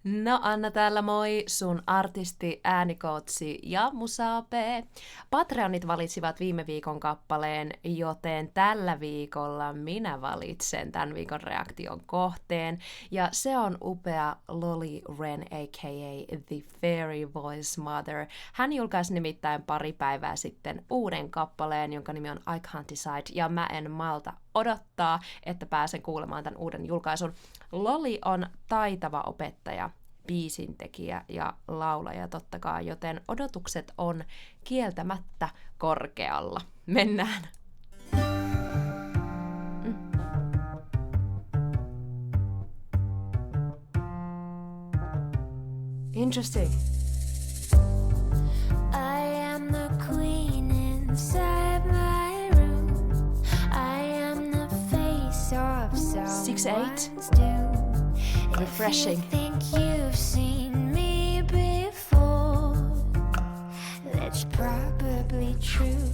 No Anna täällä moi, sun artisti, äänikootsi ja musaape. Patreonit valitsivat viime viikon kappaleen, joten tällä viikolla minä valitsen tämän viikon reaktion kohteen. Ja se on upea Lolli Wren a.k.a. The Fairy Voice Mother. Hän julkaisi nimittäin pari päivää sitten uuden kappaleen, jonka nimi on I Can't Decide. Ja mä en malta odottaa, että pääsen kuulemaan tämän uuden julkaisun. Lolli on taitava opettaja, biisintekijä ja laulaja totta kai, joten odotukset on kieltämättä korkealla. Mennään! Interesting. I am the queen inside my room. I am the face of 6'8". doom. Refreshing. If you think you've seen me before, that's probably true.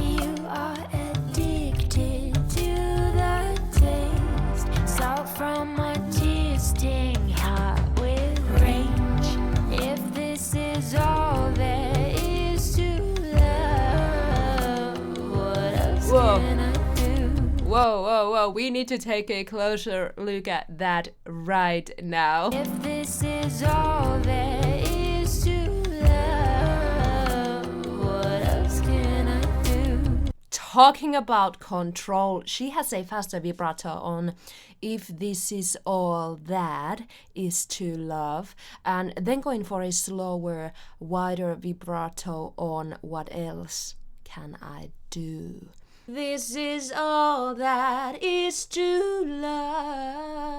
You are addicted to the taste. Salt from a tear sting hot with rage. If this is all there is to love, what else can I do? Whoa, we need to take a closer look at that right now. If this is all there is to love, what else can I do? Talking about control, she has a faster vibrato on If This Is All That Is To Love, and then going for a slower, wider vibrato on What Else Can I Do? This is all that is to love.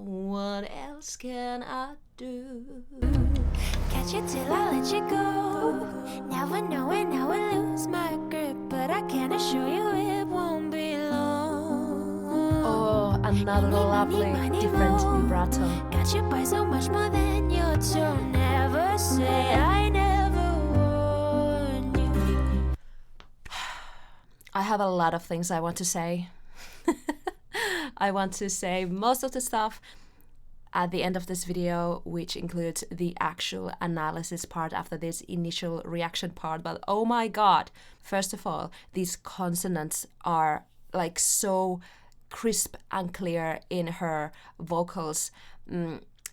What else can I do? Catch you till I let you go. Never know when I will lose my grip, but I can assure you it won't be long. Oh, another lovely, different vibrato. Got you by so much more than your tone. Never say I never warned you. I have a lot of things I want to say. I want to say most of the stuff at the end of this video, which includes the actual analysis part after this initial reaction part. But oh my god, first of all, these consonants are like so crisp and clear in her vocals.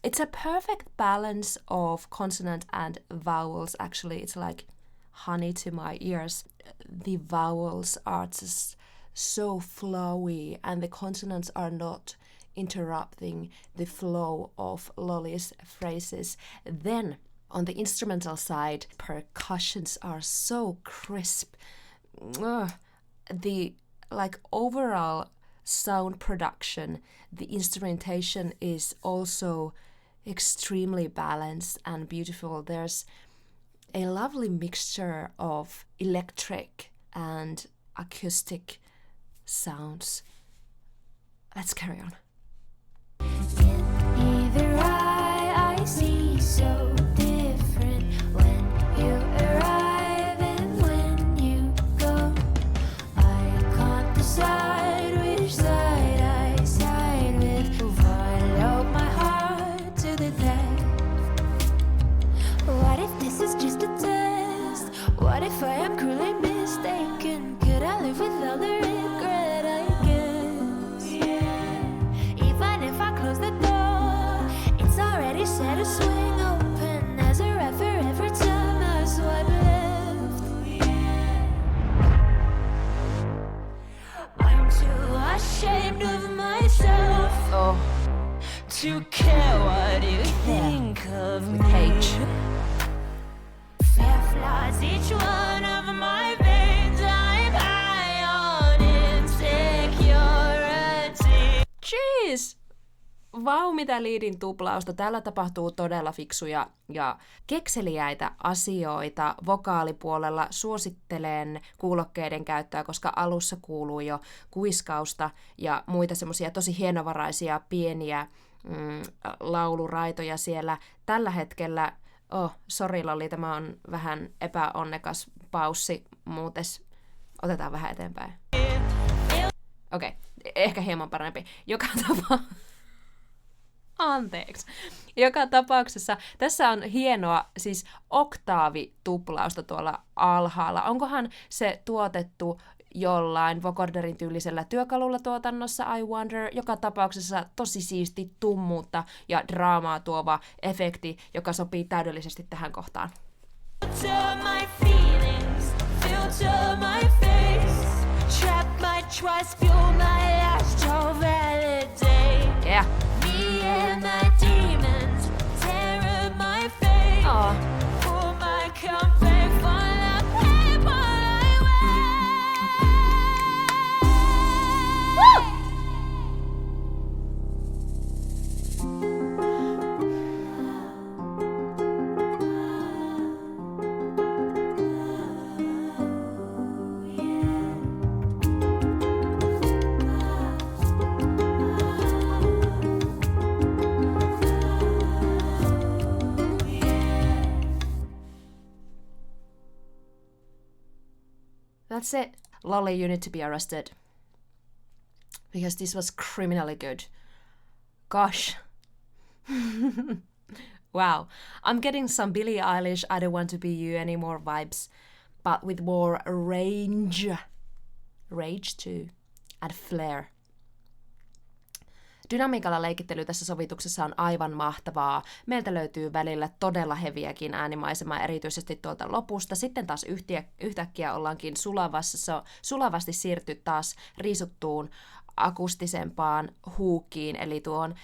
It's a perfect balance of consonant and vowels. Actually, it's like honey to my ears. The vowels are just so flowy and the consonants are not interrupting the flow of Lolli's phrases. Then on the instrumental side, percussions are so crisp. The overall sound production, the instrumentation is also extremely balanced and beautiful. There's a lovely mixture of electric and acoustic sounds. Let's carry on. In either eye, I see so different when you arrive and when you go. I can't decide which side I side with. Follow my heart to the death. What if this is just a test? What if I am cruelly mistaken? Could I live without the regret, I guess? Even if I close the door, it's already set to swing open as a ref for every time I swipe left. I'm too ashamed of myself to care what you think of me. Cage. Fair flaws, each one of my veins. I'm high on insecurity. Jeez! Vau, mitä liidin tuplausta. Täällä tapahtuu todella fiksuja ja kekseliäitä asioita vokaalipuolella. Suosittelen kuulokkeiden käyttöä, koska alussa kuuluu jo kuiskausta ja muita semmoisia tosi hienovaraisia pieniä lauluraitoja siellä. Tällä hetkellä, sori Lolli, tämä on vähän epäonnekas paussi, muutes otetaan vähän eteenpäin. Okei, ehkä hieman parempi. Joka tapauksessa. Anteeksi. Joka tapauksessa tässä on hienoa siis oktaavituplausta tuolla alhaalla. Onkohan se tuotettu jollain vocoderin tyylisellä työkalulla tuotannossa, I wonder. Joka tapauksessa tosi siisti tummuutta ja draamaa tuova efekti, joka sopii täydellisesti tähän kohtaan. Filter my feelings, filter my face, trap my trust, fuel my astral validate. Yeah. Me and my demons, tear up my face, pull my comfort from the people I wear. Woo! That's it. Lolli, you need to be arrested. Because this was criminally good. Gosh. Wow. I'm getting some Billie Eilish I Don't Want to Be You Anymore vibes, but with more range. Rage too. And flair. Dynamiikalla leikittely tässä sovituksessa on aivan mahtavaa. Meiltä löytyy välillä todella heviäkin äänimaisemaa, erityisesti tuolta lopusta. Sitten taas yhtäkkiä ollaankin sulavasti siirty taas riisuttuun akustisempaan huukiin, eli tuon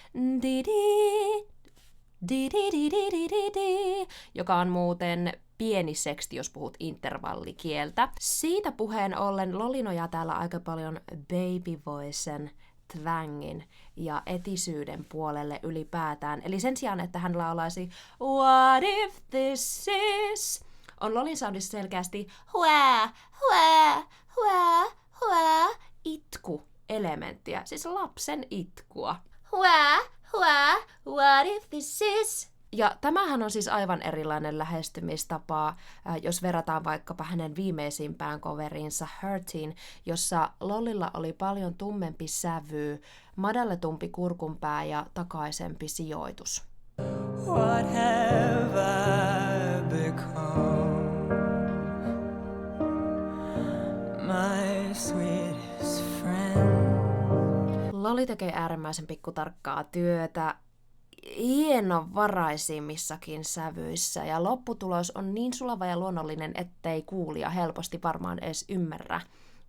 joka on muuten pieni seksti, jos puhut intervallikieltä. Siitä puheen ollen Lolli nojaa täällä aika paljon baby voicen, twangin ja etisyyden puolelle ylipäätään. Eli sen sijaan, että hän laulaisi What if this is, on Lollin soundissa selkeästi hua, hua, hua, hua, itku-elementtiä, siis lapsen itkua. Hua, hua, what if this is? Ja tämähän on siis aivan erilainen lähestymistapa, jos verrataan vaikkapa hänen viimeisimpään coveriinsa Hurtiin, jossa Lollilla oli paljon tummempi sävy, madalletumpi kurkunpää ja takaisempi sijoitus. What have I become? My sweetest friend. Lolli tekee äärimmäisen pikkutarkkaa työtä, hienovaraisimissakin sävyissä, ja lopputulos on niin sulava ja luonnollinen, ettei kuulija helposti varmaan edes ymmärrä,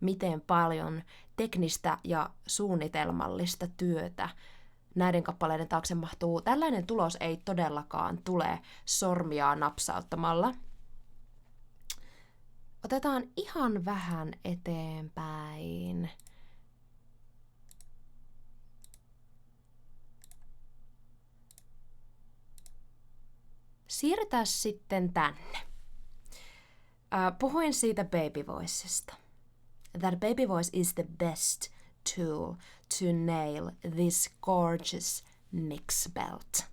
miten paljon teknistä ja suunnitelmallista työtä näiden kappaleiden taakse mahtuu. Tällainen tulos ei todellakaan tule sormia napsauttamalla. Otetaan ihan vähän eteenpäin. Siirrytään sitten tänne. Puhuin siitä baby voicesta. That baby voice is the best tool to nail this gorgeous mix belt.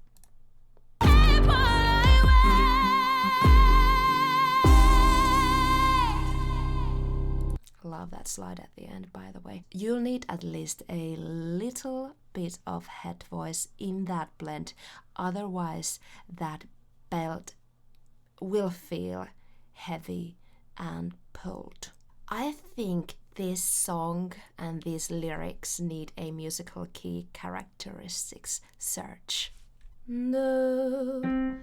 Love that slide at the end, by the way. You'll need at least a little bit of head voice in that blend, otherwise that belt will feel heavy and pulled. I think this song and these lyrics need a musical key characteristics search. No, no.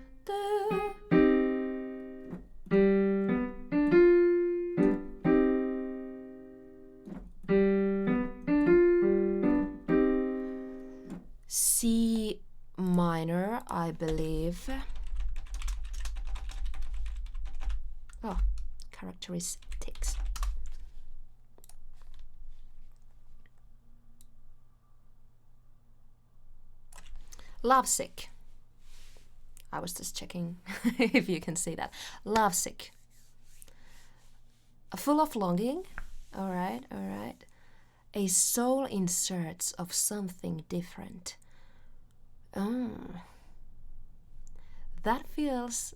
C minor, I believe. Oh, characteristics. Lovesick. I was just checking if you can see that. Lovesick. Full of longing. All right, all right. A soul in search of something different. Oh. That feels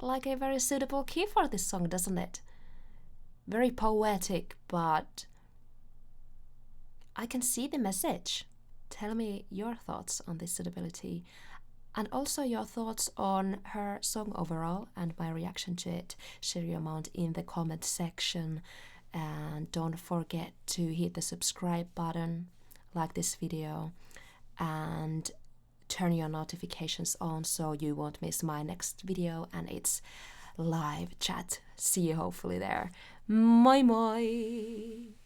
like a very suitable key for this song, doesn't it? Very poetic, but I can see the message tell me your thoughts on this suitability, and also your thoughts on her song overall and my reaction to it. Share your amount in the comment section, and don't forget to hit the subscribe button, like this video, and turn your notifications on so you won't miss my next video and its live chat. See you hopefully there. Moi moi!